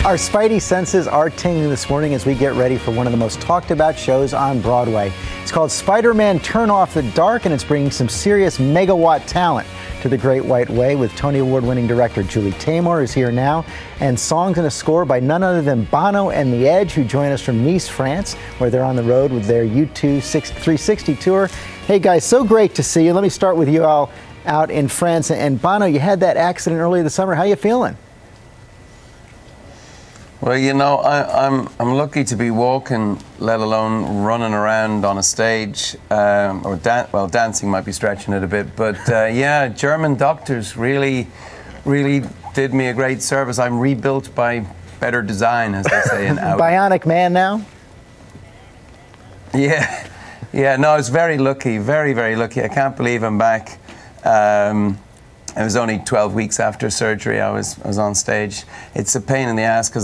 Our spidey senses are tingling this morning as we get ready for one of the most talked about shows on Broadway. It's called Spider-Man Turn Off the Dark, and it's bringing some serious megawatt talent to the Great White Way with Tony Award-winning director Julie Taymor, who's here now, and songs and a score by none other than Bono and The Edge, who join us from Nice, France, where they're on the road with their U2 360 tour. Hey guys, so great to see you. Let me start with you all out in France. And Bono, you had that accident earlier this summer. How you feeling? Well, you know, I'm lucky to be walking, let alone running around on a stage. Well, dancing might be stretching it a bit, but yeah, German doctors really did me a great service. I'm rebuilt by better design, as they say in Audi. Bionic man now? Yeah, no, I was very lucky, very lucky. I can't believe I'm back. It was only 12 weeks after surgery I was on stage. It's a pain in the ass because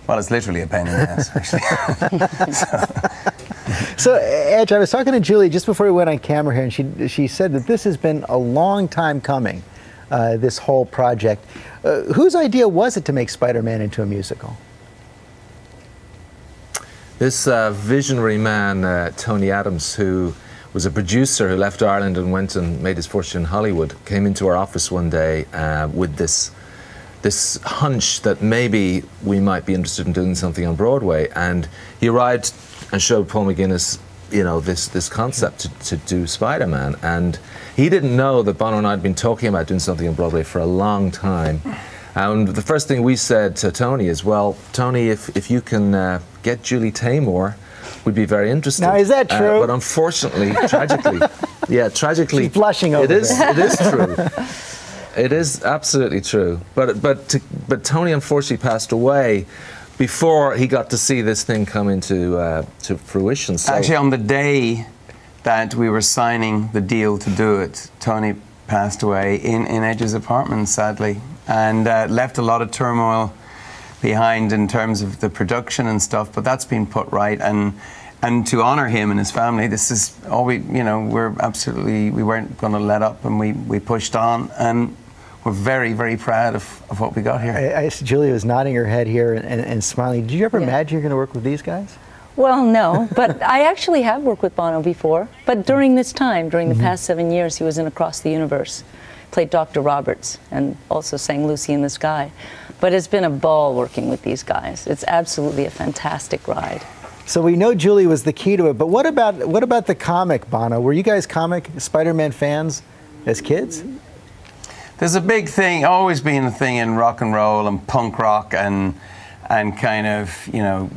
well, it's literally a pain in the ass, actually. So, Edge, I was talking to Julie just before we went on camera here, and she said that this has been a long time coming, this whole project. Whose idea was it to make Spider-Man into a musical? This visionary man, Tony Adams, who was a producer who left Ireland and went and made his fortune in Hollywood, came into our office one day with this hunch that maybe we might be interested in doing something on Broadway. And he arrived and showed Paul McGuinness, you know, this concept to do Spider-Man. And he didn't know that Bono and I had been talking about doing something on Broadway for a long time. And the first thing we said to Tony is, well, Tony, if you can get Julie Taymor, we'd be very interested. Now, is that true? But unfortunately, tragically, she's blushing over It is true. It is absolutely true. But Tony unfortunately passed away before he got to see this thing come into to fruition. So actually, on the day that we were signing the deal to do it, Tony passed away in Edge's apartment, sadly, and left a lot of turmoil behind in terms of the production and stuff, but that's been put right, and to honor him and his family, this is all we weren't going to let up, and we pushed on, and we're very proud of what we got here. Julia was nodding her head here and smiling. Did you ever imagine you're going to work with these guys? Well, no, but I actually have worked with Bono before, but during this time, during the past 7 years, he was in Across the Universe, played Dr. Roberts, and also sang Lucy in the Sky. But it's been a ball working with these guys. It's absolutely a fantastic ride. So we know Julie was the key to it, but what about the comic, Bono? Were you guys comic Spider-Man fans as kids? There's a big thing, always been a thing in rock and roll and punk rock and kind of, you know,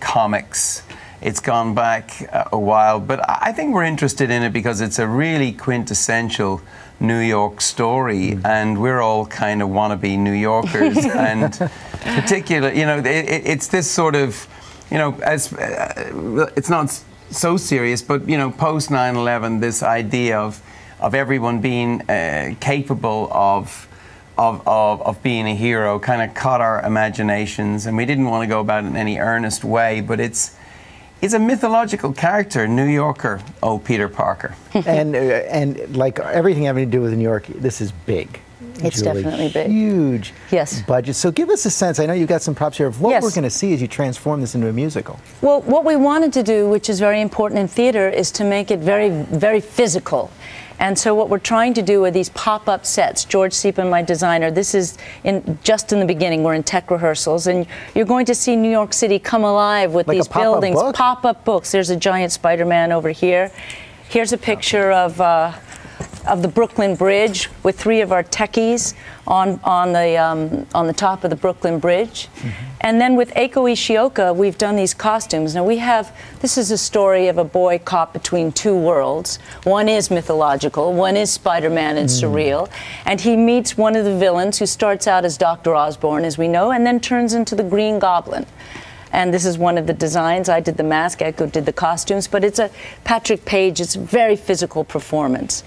comics. It's gone back a while, but I think we're interested in it because it's a really quintessential New York story, and we're all kind of wannabe New Yorkers, and particularly, you know, it's this sort of, you know, it's not so serious, but, you know, post 9/11, this idea of everyone being capable of being a hero kind of caught our imaginations, and we didn't want to go about it in any earnest way, but it's a mythological character, New Yorker, old Peter Parker. and like everything having to do with New York, this is big. It's Julie, definitely big. Huge yes. budget. So give us a sense, I know you've got some props here, of what yes. we're going to see as you transform this into a musical. Well, what we wanted to do, which is very important in theater, is to make it very physical. And so what we're trying to do are these pop-up sets. George Siepen, my designer, this is just in the beginning. We're in tech rehearsals, and you're going to see New York City come alive with these buildings, pop-up books. There's a giant Spider-Man over here. Here's a picture of the Brooklyn Bridge with 3 of our techies on the top of the Brooklyn Bridge. And then with Eiko Ishioka, we've done these costumes. Now this is a story of a boy caught between 2 worlds. One is mythological, one is Spider-Man and surreal. And he meets one of the villains who starts out as Dr. Osborn, as we know, and then turns into the Green Goblin. And this is one of the designs. I did the mask, Eiko did the costumes, but it's a Patrick Page, it's a very physical performance.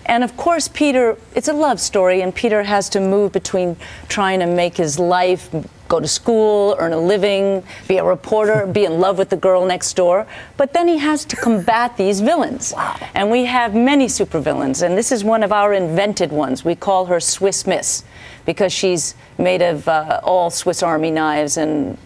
And of course, Peter, it's a love story, and Peter has to move between trying to make his life go to school, earn a living, be a reporter, be in love with the girl next door. But then he has to combat these villains. Wow. And we have many supervillains, and this is one of our invented ones. We call her Swiss Miss because she's made of all Swiss Army knives and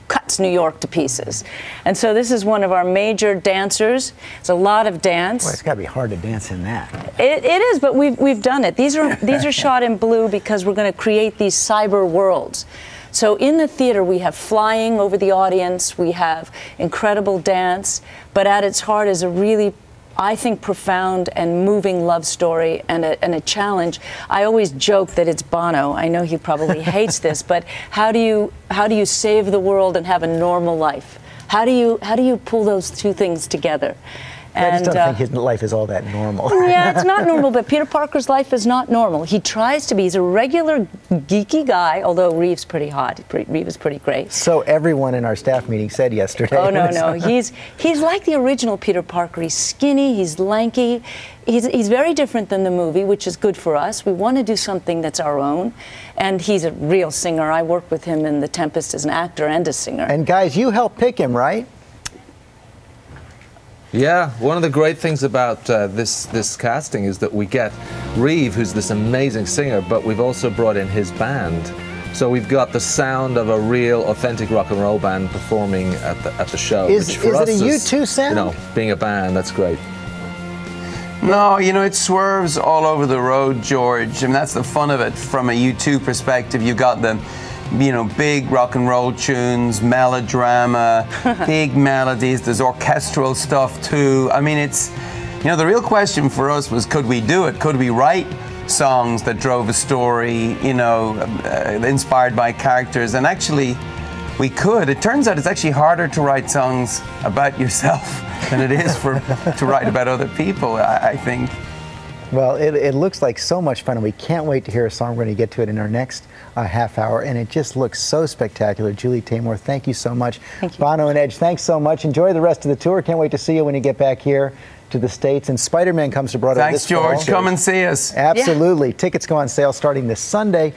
cuts New York to pieces. And so this is one of our major dancers. It's a lot of dance. Boy, it's got to be hard to dance in that. It is, but we've done it. These are shot in blue because we're going to create these cyber worlds. So in the theater, we have flying over the audience, we have incredible dance, but at its heart is a really, I think, profound and moving love story and a challenge. I always joke that it's Bono. I know he probably hates this, but how do you save the world and have a normal life? How do you pull those two things together? I just don't think his life is all that normal. Yeah, it's not normal, but Peter Parker's life is not normal. He tries to be. He's a regular geeky guy, although Reeve's pretty hot. Reeve is pretty great. So everyone in our staff meeting said yesterday. Oh, no. He's like the original Peter Parker. He's skinny, he's lanky. He's very different than the movie, which is good for us. We want to do something that's our own. And he's a real singer. I worked with him in The Tempest as an actor and a singer. And guys, you helped pick him, right? Yeah, one of the great things about this casting is that we get Reeve, who's this amazing singer, but we've also brought in his band. So we've got the sound of a real, authentic rock and roll band performing at the show. Is it a U2 sound? You know, being a band, that's great. No, you know, it swerves all over the road, George. I mean, that's the fun of it. From a U2 perspective, you've got the, you know, big rock and roll tunes, melodrama, big melodies. There's orchestral stuff too. I mean, it's, you know, the real question for us was, could we do it? Could we write songs that drove a story, you know, inspired by characters? And actually, we could. It turns out it's actually harder to write songs about yourself than it is to write about other people, I think. Well, it looks like so much fun, and we can't wait to hear a song. We're going to get to it in our next half hour, and it just looks so spectacular. Julie Taymor, thank you so much. Thank you. Bono and Edge, thanks so much. Enjoy the rest of the tour. Can't wait to see you when you get back here to the States. And Spider-Man comes to Broadway Thanks, this fall. George. Come and see us. Absolutely. Yeah. Tickets go on sale starting this Sunday.